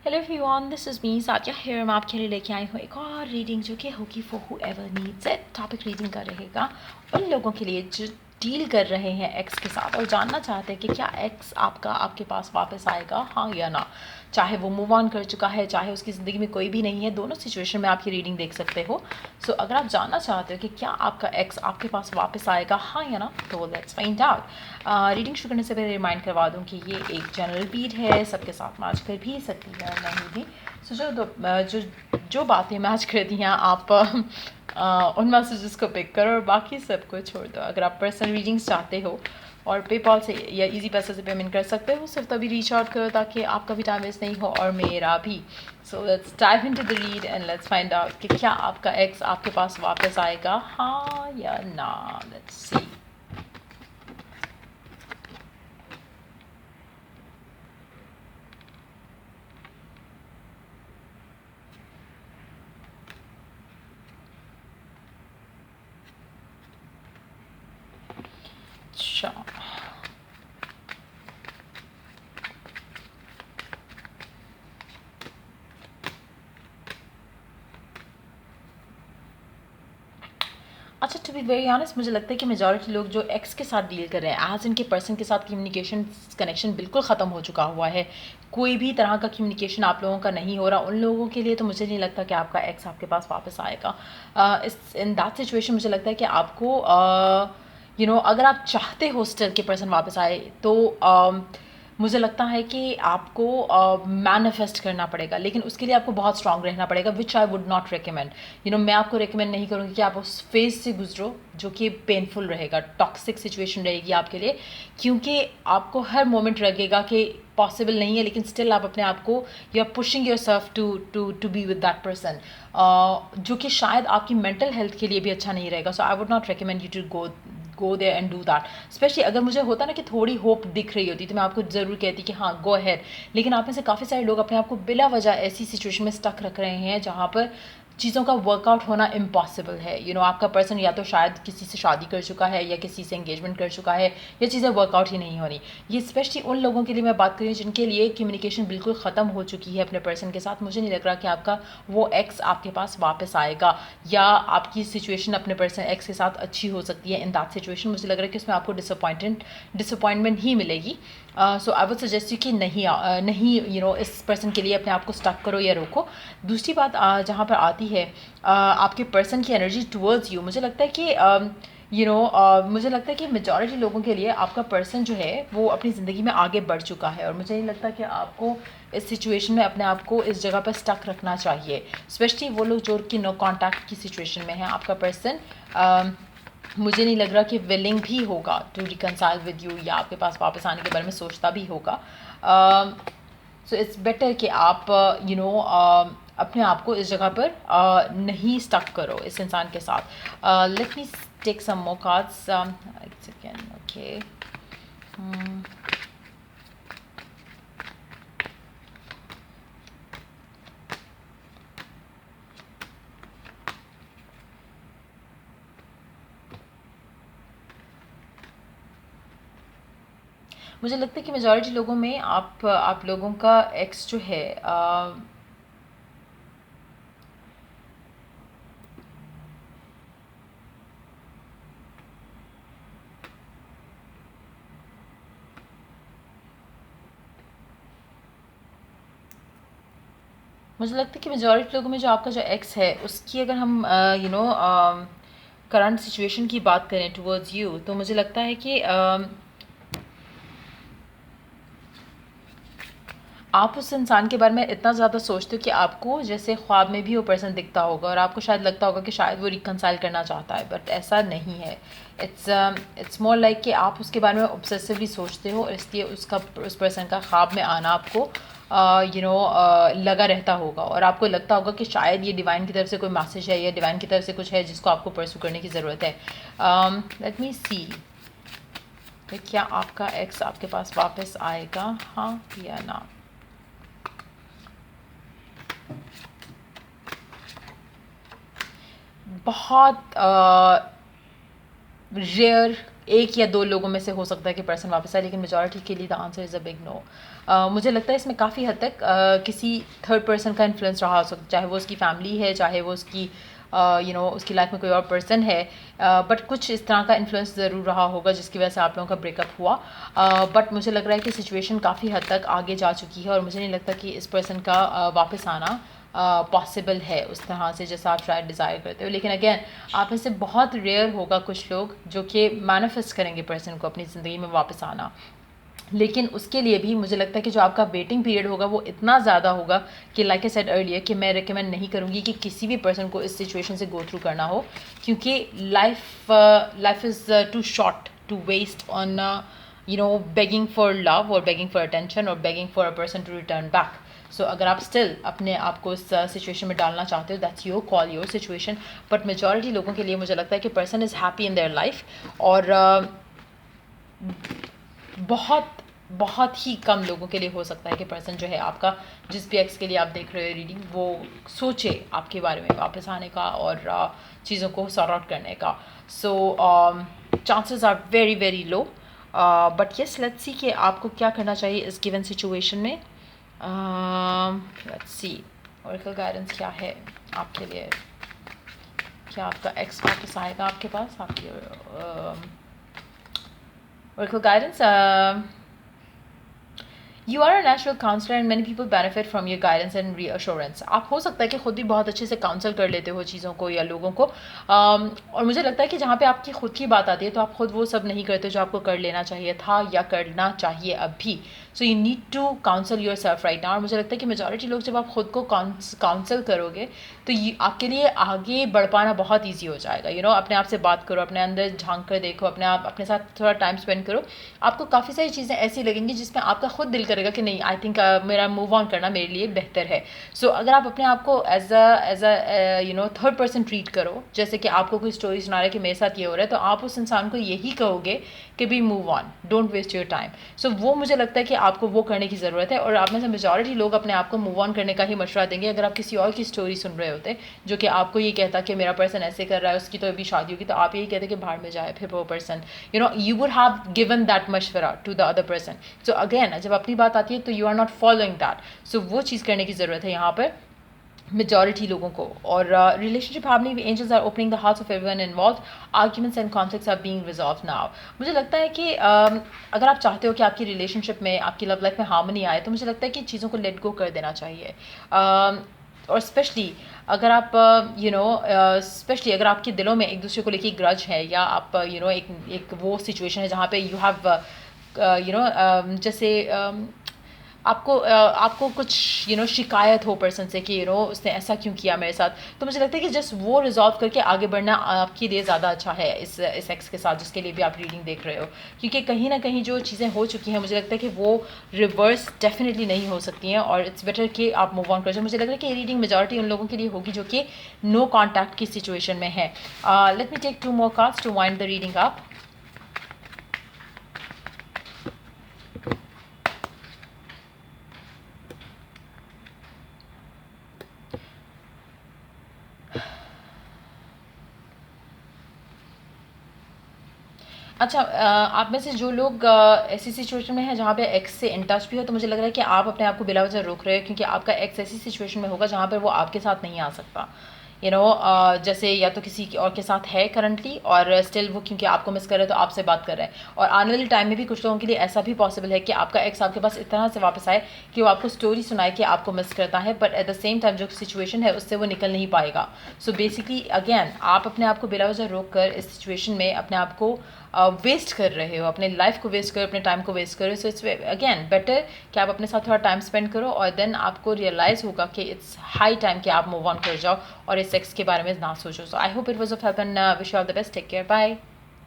Hello everyone, this is me Sathiya here. मैं आपके लिए लेके आई हूँ एक और रीडिंग जो कि होगी for whoever needs it. Topic reading का रहेगा उन लोगों के लिए जो डील कर रहे हैं एक्स के साथ और जानना चाहते हैं कि क्या एक्स आपके पास वापस आएगा, हाँ या ना। चाहे वो मूव ऑन कर चुका है, चाहे उसकी ज़िंदगी में कोई भी नहीं है, दोनों सिचुएशन में आप ये रीडिंग देख सकते हो। सो अगर आप जानना चाहते हो कि क्या आपका एक्स आपके पास वापस आएगा, हाँ या ना, तो लेट्स फाइंड आउट। रीडिंग शुरू करने से पहले रिमाइंड करवा दूँ कि ये एक जनरल रीड है, सबके साथ मैच कर भी सकती है और नहीं भी। सो जो बातें मैच करती हैं आप उन मैसेजेस को पिक करो और बाकी सबको छोड़ दो। अगर आप पर्सनल रीडिंग्स चाहते हो और पेपॉल से या इजी पैसे से पेमेंट कर सकते हो, सिर्फ तभी रीच आउट करो ताकि आपका भी टाइम वेस्ट नहीं हो और मेरा भी। So let's dive into the read and let's find out कि क्या आपका एक्स आपके पास वापस आएगा, हाँ या ना। Let's see. अच्छा, अच्छा टू बी वेरी ऑनेस्ट, मुझे लगता है कि मेजॉरिटी लोग जो एक्स के साथ डील कर रहे हैं, आज इनके पर्सन के साथ कम्युनिकेशन कनेक्शन बिल्कुल ख़त्म हो चुका हुआ है। कोई भी तरह का कम्युनिकेशन आप लोगों का नहीं हो रहा। उन लोगों के लिए तो मुझे नहीं लगता कि आपका एक्स आपके पास वापस आएगा। इस इन दैट सिचुएशन मुझे लगता है कि आपको अगर आप चाहते हो स्टिल के पर्सन वापस आए तो मुझे लगता है कि आपको मैनिफेस्ट करना पड़ेगा, लेकिन उसके लिए आपको बहुत स्ट्रांग रहना पड़ेगा, विच आई वुड नॉट रिकमेंड। मैं आपको रिकमेंड नहीं करूँगी कि आप उस फेज से गुजरो जो कि पेनफुल रहेगा, टॉक्सिक सिचुएशन रहेगी आपके लिए, क्योंकि आपको हर मोमेंट लगेगा कि पॉसिबल नहीं है, लेकिन स्टिल आप अपने आप को you are pushing yourself to be with that person, जो कि शायद आपकी मेंटल हेल्थ के लिए भी अच्छा नहीं रहेगा। So I would not recommend you to go there and do that. Especially अगर मुझे होता ना कि थोड़ी होप दिख रही होती तो मैं आपको ज़रूर कहती कि हाँ गो अहेड, लेकिन आप में से काफ़ी सारे लोग अपने आप को बिला वजह ऐसी सिचुएशन में स्टक रख रहे हैं जहाँ पर चीज़ों का वर्कआउट होना इम्पॉसिबल है। आपका पर्सन या तो शायद किसी से शादी कर चुका है या किसी से एंगेजमेंट कर चुका है, ये चीज़ें वर्कआउट ही नहीं होनी। ये स्पेशली उन लोगों के लिए मैं बात कर रही हूँ जिनके लिए कम्युनिकेशन बिल्कुल ख़त्म हो चुकी है अपने पर्सन के साथ। मुझे नहीं लग रहा कि आपका वो एक्स आपके पास वापस आएगा, या आपकी सिचुएशन अपने पर्सन एक्स के साथ अच्छी हो सकती है। इन दैट सिचुएशन मुझे लग रहा है कि उसमें आपको डिसअपॉइंटमेंट ही मिलेगी। सो आई वुड सजेस्ट यू कि नहीं इस पर्सन के लिए अपने आप को स्टक करो या रोको। दूसरी बात जहाँ पर आती है आपके पर्सन की एनर्जी टुवर्ड्स यू, मुझे लगता है कि मुझे लगता है कि मेजॉरिटी लोगों के लिए आपका पर्सन जो है वो अपनी ज़िंदगी में आगे बढ़ चुका है, और मुझे नहीं लगता कि आपको इस सिचुएशन में अपने आप को इस जगह पर स्टक रखना चाहिए। स्पेशली वो लोग जो कि नो कांटेक्ट की सिचुएशन में है। आपका पर्सन मुझे नहीं लग रहा कि विलिंग भी होगा टू रिकनसाइल विद यू, या आपके पास वापस आने के बारे में सोचता भी होगा। सो इट्स बेटर कि आप अपने आप को इस जगह पर नहीं स्टक करो इस इंसान के साथ। Let me take some more cards, एक सेकेंड। ओके, मुझे लगता है कि मेजॉरिटी लोगों में आप लोगों का एक्स जो है मुझे लगता है कि मेजॉरिटी लोगों में जो आपका जो एक्स है उसकी अगर हम करंट सिचुएशन की बात करें टुवर्ड्स यू, तो मुझे लगता है कि आप उस इंसान के बारे में इतना ज़्यादा सोचते हो कि आपको जैसे ख्वाब में भी वो पर्सन दिखता होगा और आपको शायद लगता होगा कि शायद वो रिकनसाइल करना चाहता है, बट ऐसा नहीं है। इट्स मोर लाइक कि आप उसके बारे में ऑब्सेसिवली सोचते हो, इसलिए उस पर्सन का ख्वाब में आना आपको लगा रहता होगा, और आपको लगता होगा कि शायद ये डिवाइन की तरफ से कोई मैसेज है या डिवाइन की तरफ से कुछ है जिसको आपको परसू करने की ज़रूरत है। लेट मी सी क्या आपका एक्स आपके पास वापस आएगा, हाँ या ना। बहुत रेयर एक या दो लोगों में से हो सकता है कि पर्सन वापस आए, लेकिन मेजॉरिटी के लिए the answer is a big no. मुझे लगता है इसमें काफ़ी हद तक किसी थर्ड पर्सन का इन्फ्लुएंस रहा हो सकता है, चाहे वो उसकी फैमिली है, चाहे वो उसकी उसकी लाइफ में कोई और पर्सन है, बट कुछ इस तरह का इन्फ्लुएंस ज़रूर रहा होगा जिसकी वजह से आप लोगों का ब्रेकअप हुआ। बट मुझे लग रहा है कि सिचुएशन काफ़ी हद तक आगे जा चुकी है और मुझे नहीं लगता कि इस पर्सन का वापस आना पॉसिबल है उस तरह से जैसा आप शायद डिज़ायर करते हो। लेकिन अगेन, आप में से बहुत रेयर होगा कुछ लोग जो कि मैनिफेस्ट करेंगे पर्सन को अपनी ज़िंदगी में वापस आना। लेकिन उसके लिए भी मुझे लगता है कि जो आपका वेटिंग पीरियड होगा वो इतना ज़्यादा होगा कि लाइक आई सेड अर्लियर कि मैं रिकमेंड नहीं करूँगी कि किसी भी पर्सन को इस सिचुएशन से गो थ्रू करना हो, क्योंकि life is too short to waste on begging for love और बेगिंग फॉर अटेंशन और begging for a person to return back. So अगर आप स्टिल अपने आप को इस सिचुएशन में डालना चाहते हो, that's your call, your situation. But majority लोगों के लिए मुझे लगता है कि person is happy in their life, और बहुत बहुत ही कम लोगों के लिए हो सकता है कि पर्सन जो है आपका, जिस भी एक्स के लिए आप देख रहे हो रीडिंग, वो सोचे आपके बारे में वापस आने का और चीज़ों को सॉर्ट आउट करने का। So chances are very very low, but yes, let's see कि आपको क्या करना चाहिए इस गिवन सिचुएशन में। लेट्स सी ऑरेकल गाइडेंस क्या है आपके लिए। क्या आपका एक्स वापस आएगा आपके पास? आपके Oracle guidance. You are a natural counselor and many people benefit from your guidance and reassurance. आप हो सकता है कि खुद भी बहुत अच्छे से काउंसल कर लेते हो चीज़ों को या लोगों को, और मुझे लगता है कि जहाँ पे आपकी खुद की बात आती है तो आप खुद वो सब नहीं करते जो आपको कर लेना चाहिए था या करना चाहिए अब भी। So you need to counsel yourself right now. और मुझे लगता है कि मेजॉरिटी लोग जब आप खुद को काउंसल करोगे तो आपके लिए आगे बढ़ पाना बहुत ईजी हो जाएगा। अपने आप से बात करो, अपने अंदर झांक कर देखो, अपने साथ थोड़ा टाइम स्पेंड करो। आपको काफ़ी सारी चीज़ें ऐसी लगेंगी जिसमें आपका खुद दिल करेगा कि नहीं, आई थिंक मेरा मूव ऑन करना मेरे लिए बेहतर है। सो अगर आप अपने आप को as a third person treat करो, जैसे कि आपको कोई स्टोरी सुना रहा है कि मेरे साथ ये हो रहा है, तो आप उस इंसान को यही कहोगे कि be move on, don't waste your time. So वो मुझे लगता है कि आपको वो करने की ज़रूरत है। और आप में से मेजॉरिटी लोग अपने आप को मूव ऑन करने का ही मशवरा देंगे अगर आप किसी और की स्टोरी सुन रहे होते जो कि आपको ये कहता कि मेरा पर्सन ऐसे कर रहा है, उसकी तो अभी शादी होगी, तो आप यही कहते कि बाहर में जाए फिर वो person, you would have given that मशवरा to the other person. So again, जब अपनी बात आती है तो you are not following that. So वो चीज़ करने की ज़रूरत है यहाँ पर मेजॉरिटी लोगों को। और relationship harmony, angels are opening the hearts of everyone involve, arguments and conflicts are being resolve now. मुझे लगता है कि अगर आप चाहते हो कि आपकी रिलेशनशिप में, आपकी लव लाइफ में हार्मनी आए, तो मुझे लगता है कि चीज़ों को लेट गो कर देना चाहिए। और स्पेशली अगर आप स्पेशली अगर आपके दिलों में एक दूसरे को लेके ग्रज है, या आप एक वो सिचुएशन है जहाँ पे यू हैव जैसे आपको कुछ शिकायत हो पर्सन से कि उसने ऐसा क्यों किया मेरे साथ, तो मुझे लगता है कि जस्ट वो रिजॉल्व करके आगे बढ़ना आपके लिए ज़्यादा अच्छा है इस एक्स के साथ जिसके लिए भी आप रीडिंग देख रहे हो। क्योंकि कहीं ना कहीं जो चीज़ें हो चुकी हैं, मुझे लगता है कि वो रिवर्स डेफिनेटली नहीं हो सकती हैं, और इट्स बेटर कि आप मूव ऑन कर जाओ। मुझे लग रहा है कि ये रीडिंग मेजॉरिटी उन लोगों के लिए होगी जो कि नो कॉन्टैक्ट की सिचुएशन में है। Let me take 2 more cards to wind the reading up. अच्छा, आप में से जो लोग ऐसी सिचुएशन में है जहाँ पे एक्स से इन टच भी हो, तो मुझे लग रहा है कि आप अपने आप को बिला वजह रोक रहे हो, क्योंकि आपका एक्स ऐसी सिचुएशन में होगा जहाँ पर वो आपके साथ नहीं आ सकता। जैसे या तो किसी और के साथ है करंटली, और स्टिल वो क्योंकि आपको मिस कर रहे हैं तो आपसे बात कर रहे हैं। और आने वाले टाइम में भी कुछ लोगों के लिए ऐसा भी पॉसिबल है कि आपका एक्स आपके पास इस तरह से वापस आए कि वो आपको स्टोरी सुनाए कि आपको मिस करता है, but at the same time जो सिचुएशन है उससे वो निकल नहीं पाएगा। सो बेसिकली अगेन, आप अपने आप को बिला वजह रोक कर इस सिचुएशन में अपने आप को वेस्ट कर रहे हो, अपने लाइफ को वेस्ट करो, अपने टाइम को वेस्ट करो। सो इट्स अगेन बेटर कि आप अपने साथ थोड़ा टाइम स्पेंड करो, और देन आपको रियलाइज़ होगा कि इट्स हाई टाइम कि आप मूव ऑन कर जाओ और इस सेक्स के बारे में ना सोचो। So I hope it was of help and wish you all the best. Take care, bye.